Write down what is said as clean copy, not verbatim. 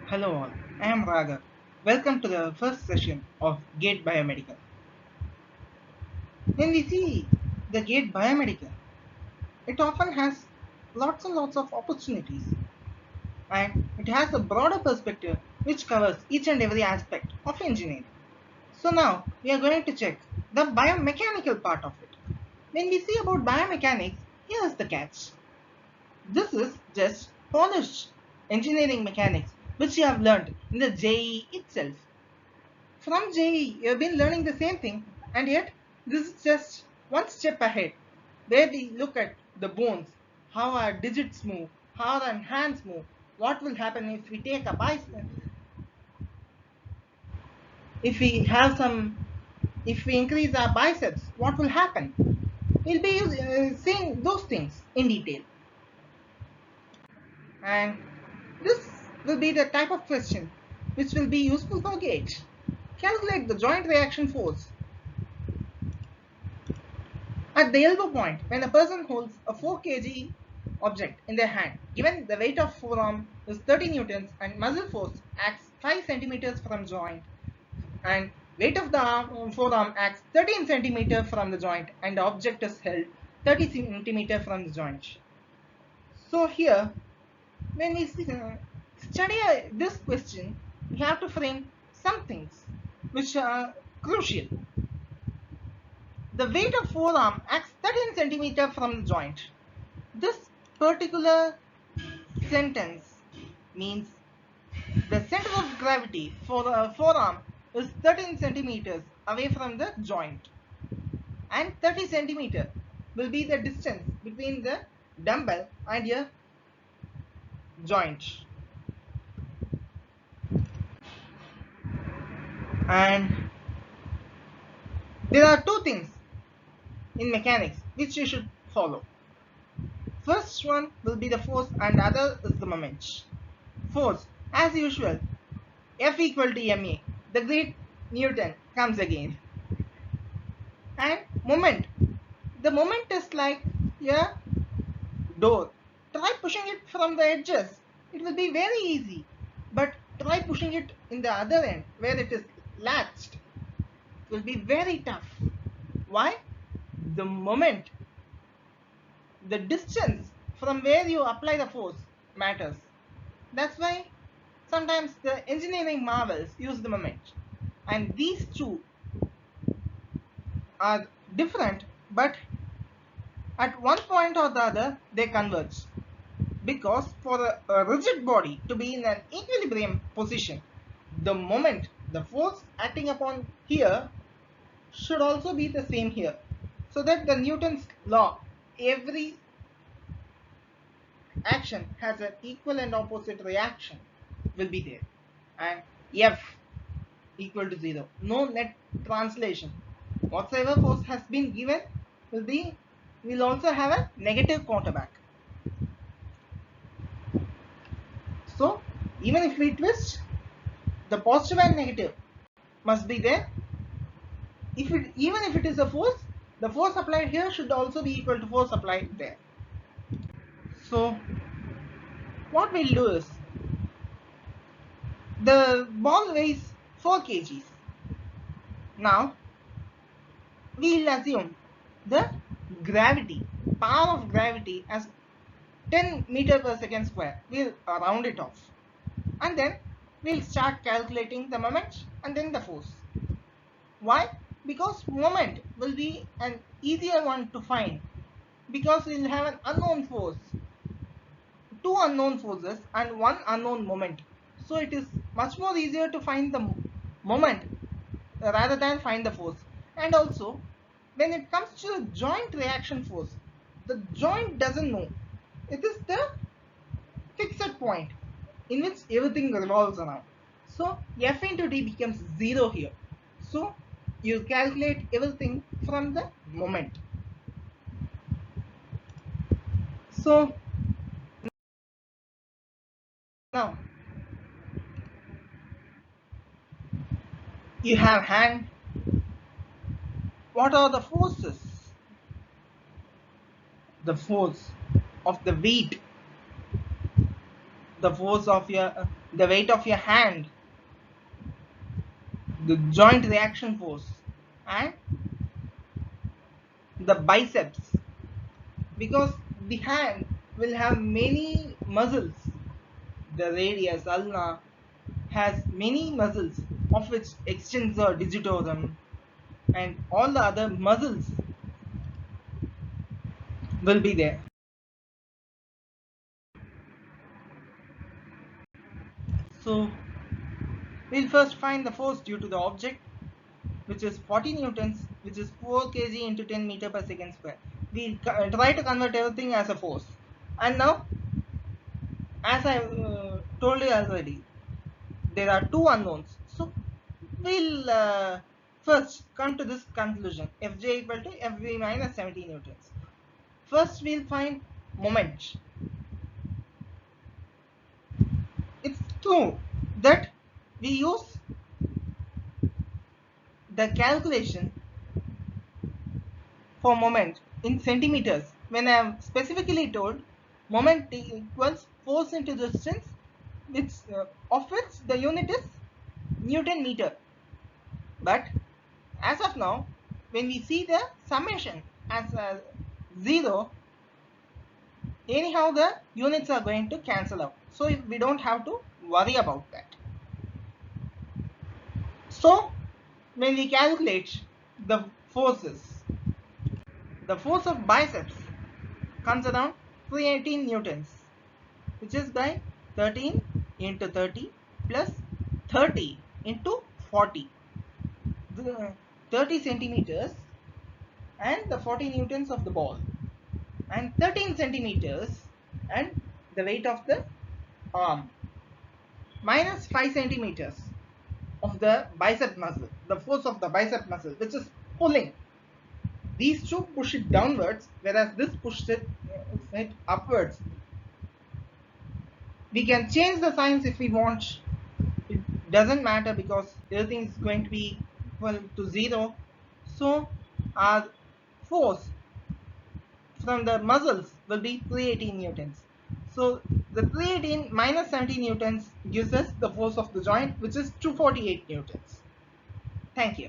Hello all, I am Raghav. Welcome to the first session of GATE Biomedical. When we see the GATE Biomedical, it often has lots and lots of opportunities and it has a broader perspective which covers each and every aspect of engineering. So now we are going to check the biomechanical part of it. When we see about biomechanics, here is the catch. This is just polished engineering mechanics which you have learned in the JEE itself. From JEE, you've been learning the same thing, and yet this is just one step ahead, where we look at the bones, how our digits move, how our hands move, what will happen if we take a bicep, if we have some, if we increase our biceps, what will happen? We'll be seeing those things in detail, and this will be the type of question which will be useful for gauge. Calculate the joint reaction force at the elbow point, when a person holds a 4 kg object in their hand, given the weight of forearm is 30 newtons and muscle force acts 5 centimeters from joint, and weight of the forearm acts 13 centimeter from the joint, and the object is held 30 centimeter from the joint. So here, when we study this question, we have to frame some things which are crucial. The weight of forearm acts 13 centimeter from the joint. This particular sentence means the center of gravity for the forearm is 13 centimeters away from the joint, and 30 centimeter will be the distance between the dumbbell and your joint. And there are two things in mechanics which you should follow. First one will be the force and other is the moment. Force, as usual, F equal to ma, the great Newton comes again. And moment, the moment is like a door. Try pushing it from the edges, it will be very easy, but try pushing it in the other end where it is latched, it will be very tough. Why? The moment, the distance from where you apply the force matters. That's why sometimes the engineering marvels use the moment, and these two are different, but at one point or the other they converge, because for a rigid body to be in an equilibrium position, the moment, the force acting upon here should also be the same here, so that the Newton's law, every action has an equal and opposite reaction will be there, and F equal to 0, no net translation. Whatsoever force has been given will also have a negative counterback. So even if we twist, the positive and negative must be there. Even if it is a force, the force applied here should also be equal to force applied there. So what we'll do is, the ball weighs 4 kgs. Now we'll assume the gravity, power of gravity as 10 meter per second square. We'll round it off, and then we'll start calculating the moment and then the force. Why? Because moment will be an easier one to find, because we'll have an unknown force, two unknown forces and one unknown moment. So it is much more easier to find the moment rather than find the force. And also, when it comes to the joint reaction force, the joint doesn't know. It is the fixed point in which everything revolves around. So F into D becomes 0 here. So you calculate everything from the moment. So now you have hand. What are the forces? The force of the weight, the force of your the weight of your hand, the joint reaction force, and the biceps, because the hand will have many muscles. The radius ulna has many muscles, of which extensor digitorum and all the other muscles will be there. So we'll first find the force due to the object, which is 40 newtons, which is 4 kg into 10 meter per second square. We'll try to convert everything as a force. And now, as I told you already, there are two unknowns. So we'll first come to this conclusion: Fj equal to Fv minus 70 newtons. First, we'll find moment. It's true that we use the calculation for moment in centimeters when I am specifically told moment equals force into distance, which of which the unit is Newton meter. But as of now, when we see the summation as 0, anyhow the units are going to cancel out, so we don't have to worry about that. So when we calculate the forces, the force of biceps comes around 318 newtons, which is by 13 into 30 plus 30 into 40, the 30 centimeters and the 40 newtons of the ball, and 13 centimeters and the weight of the arm, minus 5 centimeters of the bicep muscle, the force of the bicep muscle, which is pulling. These two push it downwards, whereas this pushes it upwards. We can change the signs if we want. It doesn't matter because everything is going to be equal to 0. So our force from the muscles will be 318 newtons. So the 318 minus 70 newtons gives us the force of the joint, which is 248 newtons. Thank you.